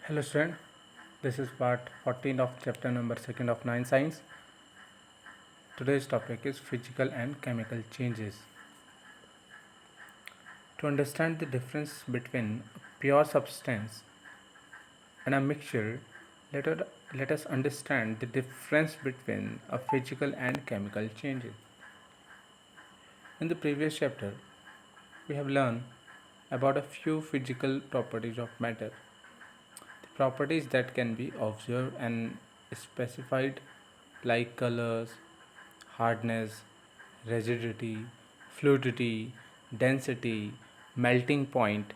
Hello student, this is part 14 of chapter number 2nd of 9 science. Today's topic is physical and chemical changes. To understand the difference between a pure substance and a mixture, let us understand the difference between a physical and chemical changes. In the previous chapter, we have learned about a few physical properties of matter. The properties that can be observed and specified like colors, hardness, rigidity, fluidity, density, melting point,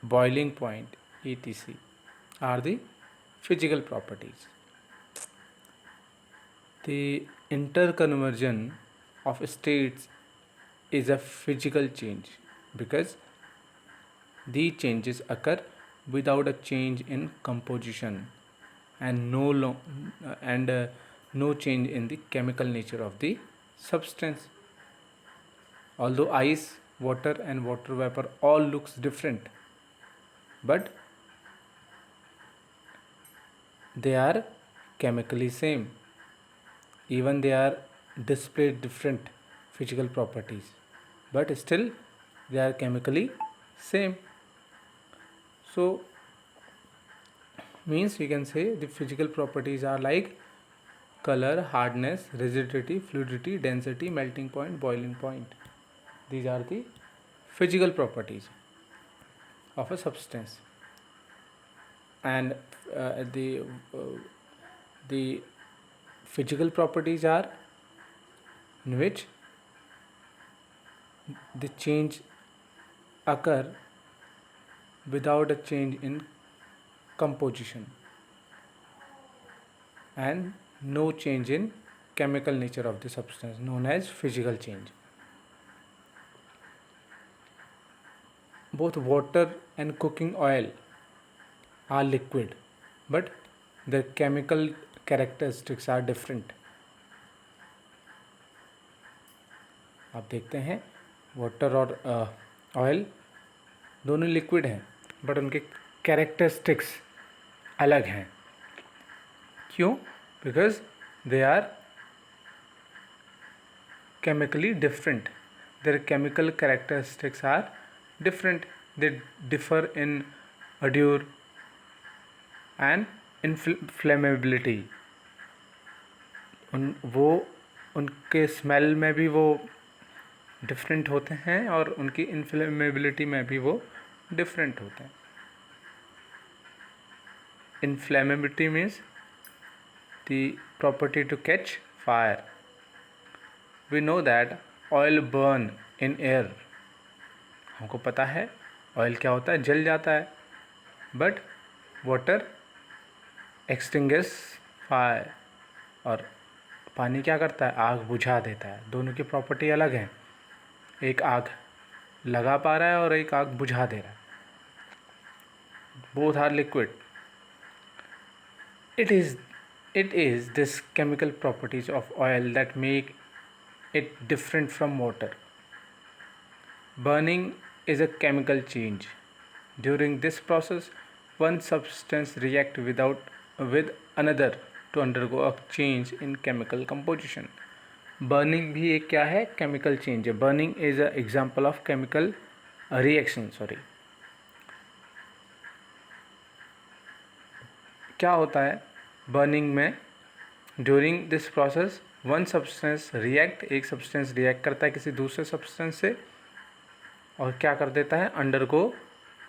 boiling point, etc. are the physical properties. The interconversion of states is a physical change because these changes occur without a change in composition and no change in the chemical nature of the substance. Although ice, water and water vapor all looks different, but they are chemically same. Even they are displayed different physical properties, but still they are chemically same. So means we can say the physical properties are like color, hardness, rigidity, fluidity, density, melting point, boiling point. These are the physical properties of a substance. And the physical properties are in which the change occur without a change in composition and no change in chemical nature of the substance, known as physical change. Both water and cooking oil are liquid, but their chemical characteristics are different. आप देखते हैं water और oil दोनों liquid हैं, but उनके characteristics अलग हैं. क्यों? Because they are chemically different. Their chemical characteristics are different. They differ in odor and inflammability. उनके स्मेल में भी वो डिफरेंट होते हैं और उनकी इन्फ्लेमेबिलिटी में भी वो डिफरेंट होते हैं. इन्फ्लेमेबिलिटी means the property to catch fire. We know that oil burn in air. हमको पता है ऑयल क्या होता है, जल जाता है. बट वाटर एक्सटिंग्विश फायर, और पानी क्या करता है, आग बुझा देता है. दोनों की प्रॉपर्टी अलग है. एक आग लगा पा रहा है और एक आग बुझा दे रहा है. Both are liquid. It is this chemical properties of oil that make it different from water. Burning is a chemical change. During this process, one substance reacts with another to undergo a change in chemical composition. Burning भी एक क्या है, chemical change है. Burning is an example of chemical reaction. क्या होता है burning में? During this process one substance react, एक सब्सटेंस रिएक्ट करता है किसी दूसरे सब्सटेंस से और क्या कर देता है, undergo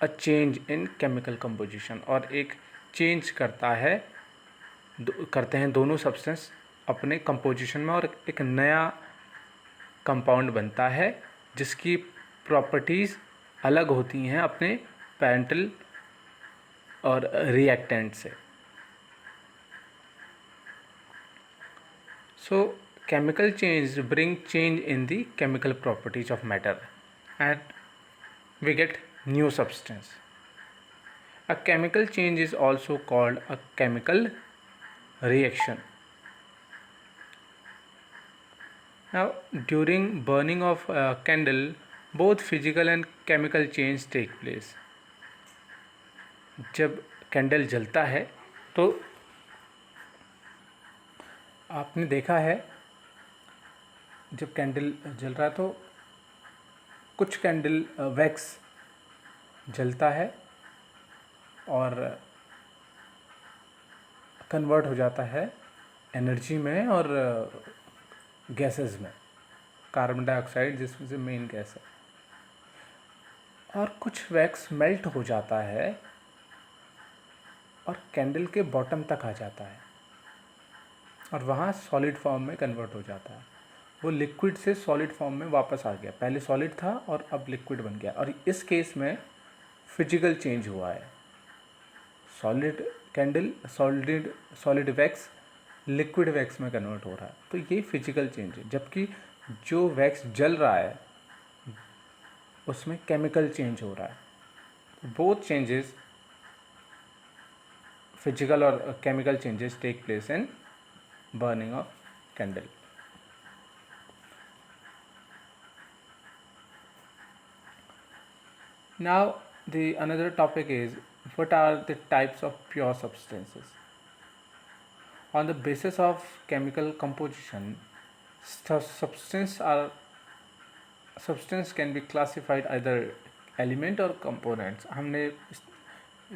a change in chemical composition. और एक चेंज करते हैं दोनों सब्सटेंस अपने कंपोजिशन में और एक नया कंपाउंड बनता है जिसकी प्रॉपर्टीज़ अलग होती हैं अपने पेरेंटल और रिएक्टेंट से. So chemical change bring change in the chemical properties of matter and we get new substance. A chemical change is also called a chemical reaction. Now during burning of a candle, both physical and chemical change take place. जब candle जलता है तो आपने देखा है जब candle जल रहा है तो कुछ कैंडल वैक्स जलता है और कन्वर्ट हो जाता है एनर्जी में और गैसेस में, कार्बन डाइऑक्साइड जिसमें से मेन गैस है, और कुछ वैक्स मेल्ट हो जाता है और कैंडल के बॉटम तक आ जाता है और वहाँ सॉलिड फॉर्म में कन्वर्ट हो जाता है। वो लिक्विड से सॉलिड फॉर्म में वापस आ गया, पहले सॉलिड था और अब लिक्विड बन गया। और इस केस में फिजिकल चेंज हुआ है, solid candle solid wax liquid wax में कन्वर्ट हो रहा है, तो ये फिजिकल चेंज है। जबकि जो वैक्स जल रहा है उसमें केमिकल चेंज हो रहा है। बोथ चेंजेस, फिजिकल और chemical changes, take place in burning of candle. Now the another topic is, what are the types of pure substances? On the basis of chemical composition, substance can be classified either element or components. हमने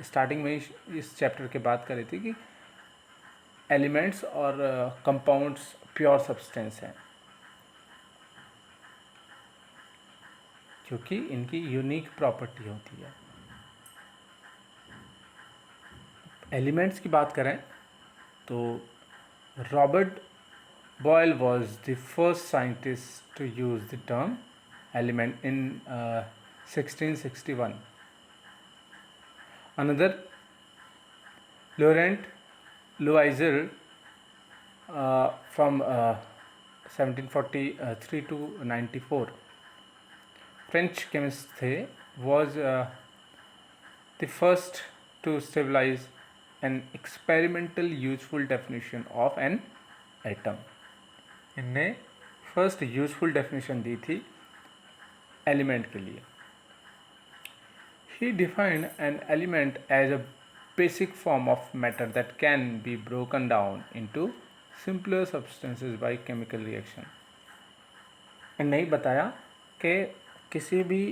starting में इस chapter के बात करी थी कि elements और compounds pure substance हैं क्योंकि इनकी यूनिक प्रॉपर्टी होती है। एलिमेंट्स की बात करें तो Robert Boyle was the first scientist to use the term element in 1661. Another Laurent Loisel from 1743 to 94, French chemist थे, was the first to stabilize an experimental useful definition of an atom. इनने first useful definition दी थी element के लिए. He defined an element as a basic form of matter that can be broken down into simpler substances by chemical reaction. नहीं बताया कि किसी भी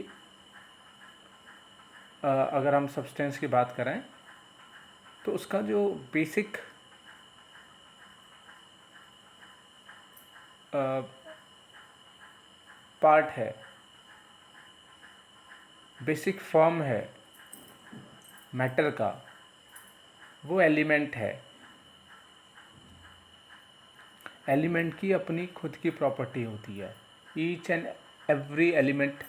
अगर हम सब्सटेंस की बात करें तो उसका जो बेसिक पार्ट है, बेसिक फॉर्म है मैटर का, वो एलिमेंट है. एलिमेंट की अपनी खुद की प्रॉपर्टी होती है. Each and every element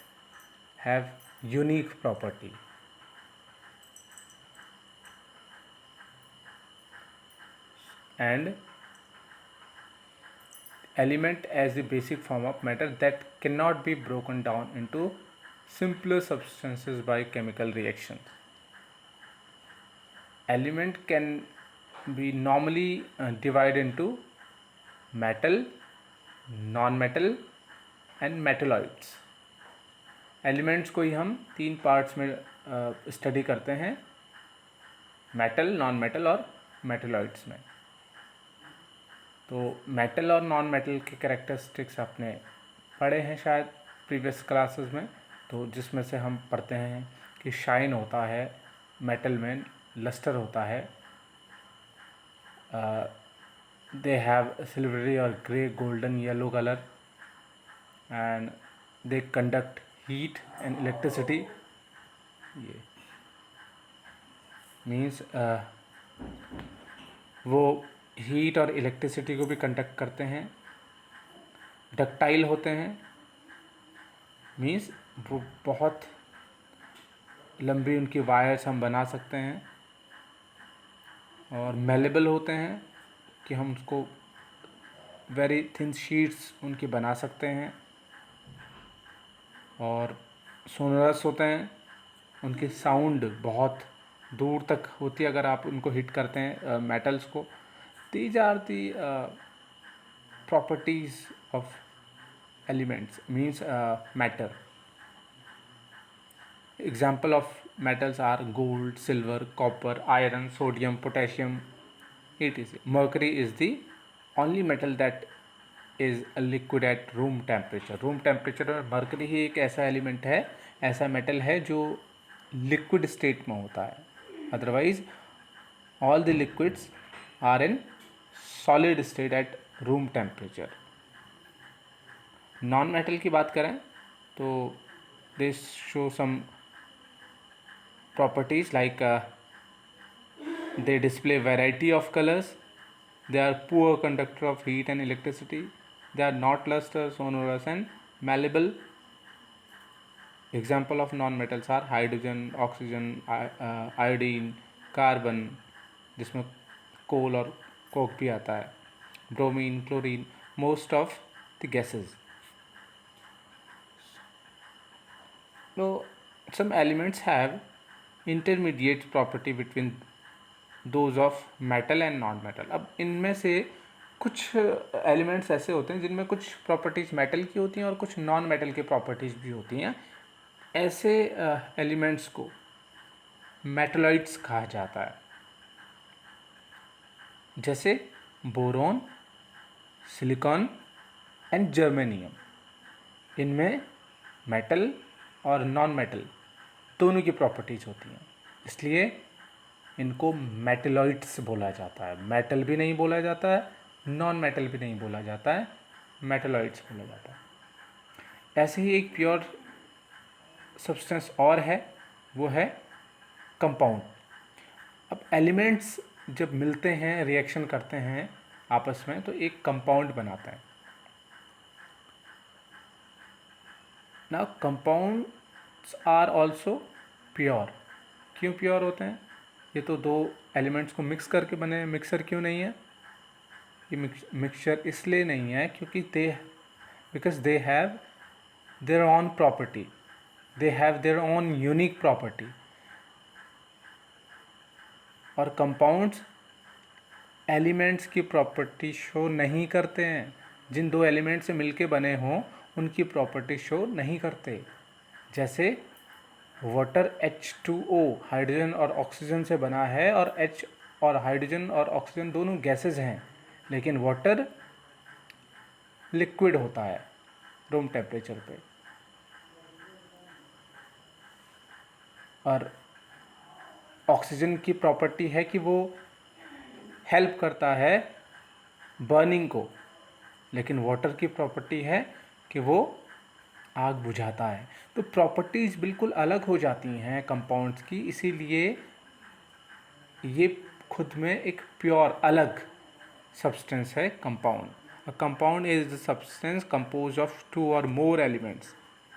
have unique property. And element as the basic form of matter that cannot be broken down into simpler substances by chemical reactions. Element can be normally divided into metal, non-metal and metalloids. Elements को ही हम तीन parts में study करते हैं, metal, non metal और metalloids में. तो metal और नॉन मेटल के कैरेक्टरिस्टिक्स आपने पढ़े हैं शायद प्रीवियस क्लासेस में. तो जिसमें से हम पढ़ते हैं कि शाइन होता है मेटल में, लस्टर होता है, दे हैव सिल्वरी और grey, golden, yellow colour, and they conduct heat and electricity. ये मीन्स वो हीट और इलेक्ट्रिसिटी को भी कंडक्ट करते हैं. डक्टाइल होते हैं, मीन्स वो बहुत लंबी उनकी वायर्स हम बना सकते हैं. और मेलेबल होते हैं कि हम उसको वेरी थिन शीट्स उनकी बना सकते हैं. और सोनरस होते हैं, उनकी साउंड बहुत दूर तक होती है अगर आप उनको हिट करते हैं मेटल्स को. These are the properties of elements, means matter. Example of metals are gold, silver, copper, iron, sodium, potassium, etc. Mercury is the only metal that is a liquid at room temperature. Room temperature पर mercury ही एक ऐसा element है, ऐसा metal है जो liquid state में होता है. Otherwise all the liquids are in solid state at room temperature. Non metal की बात करें तो they show some properties like they display variety of colors, they are poor conductor of heat and electricity, they are not luster, sonorous and malleable. Example of non-metals are hydrogen, oxygen, iodine, carbon, जिसमें कोल और Coke भी आता है, bromine, chlorine, most of the gases. So some elements have intermediate property between those of metal and non metal. अब इनमें से कुछ elements ऐसे होते हैं जिनमें कुछ प्रॉपर्टीज़ मेटल की होती हैं और कुछ नॉन मेटल की प्रॉपर्टीज़ भी होती हैं. ऐसे एलिमेंट्स को मेटलॉइड्स कहा जाता है, जैसे बोरोन, सिलिकॉन एंड जर्मेनियम. इनमें मेटल और नॉन मेटल दोनों की प्रॉपर्टीज़ होती हैं, इसलिए इनको मेटलॉइड्स बोला जाता है. मेटल भी नहीं बोला जाता है, नॉन मेटल भी नहीं बोला जाता है, मेटलॉइड्स बोला जाता है. ऐसे ही एक प्योर सब्सटेंस और है, वो है कंपाउंड. अब एलिमेंट्स जब मिलते हैं, रिएक्शन करते हैं आपस में, तो एक कंपाउंड बनाता है. Now compounds are also pure. क्यों प्योर होते हैं? ये तो दो एलिमेंट्स को मिक्स करके बने हैं. मिक्सर क्यों नहीं है? ये मिक्सचर इसलिए नहीं है क्योंकि because they have their own property, they have their own unique property. और कंपाउंड्स एलिमेंट्स की प्रॉपर्टी शो नहीं करते हैं. जिन दो एलिमेंट से मिलके बने हों उनकी प्रॉपर्टी शो नहीं करते. जैसे वाटर H2O हाइड्रोजन और ऑक्सीजन से बना है, और H और हाइड्रोजन और ऑक्सीजन दोनों गैसेज हैं, लेकिन वाटर लिक्विड होता है रूम टेम्परेचर पे. और ऑक्सीजन की प्रॉपर्टी है कि वो हेल्प करता है बर्निंग को, लेकिन वाटर की प्रॉपर्टी है कि वो आग बुझाता है. तो प्रॉपर्टीज़ बिल्कुल अलग हो जाती हैं कंपाउंड्स की, इसीलिए ये खुद में एक प्योर अलग सब्सटेंस है compound. A compound is the substance compose of 2 or more elements.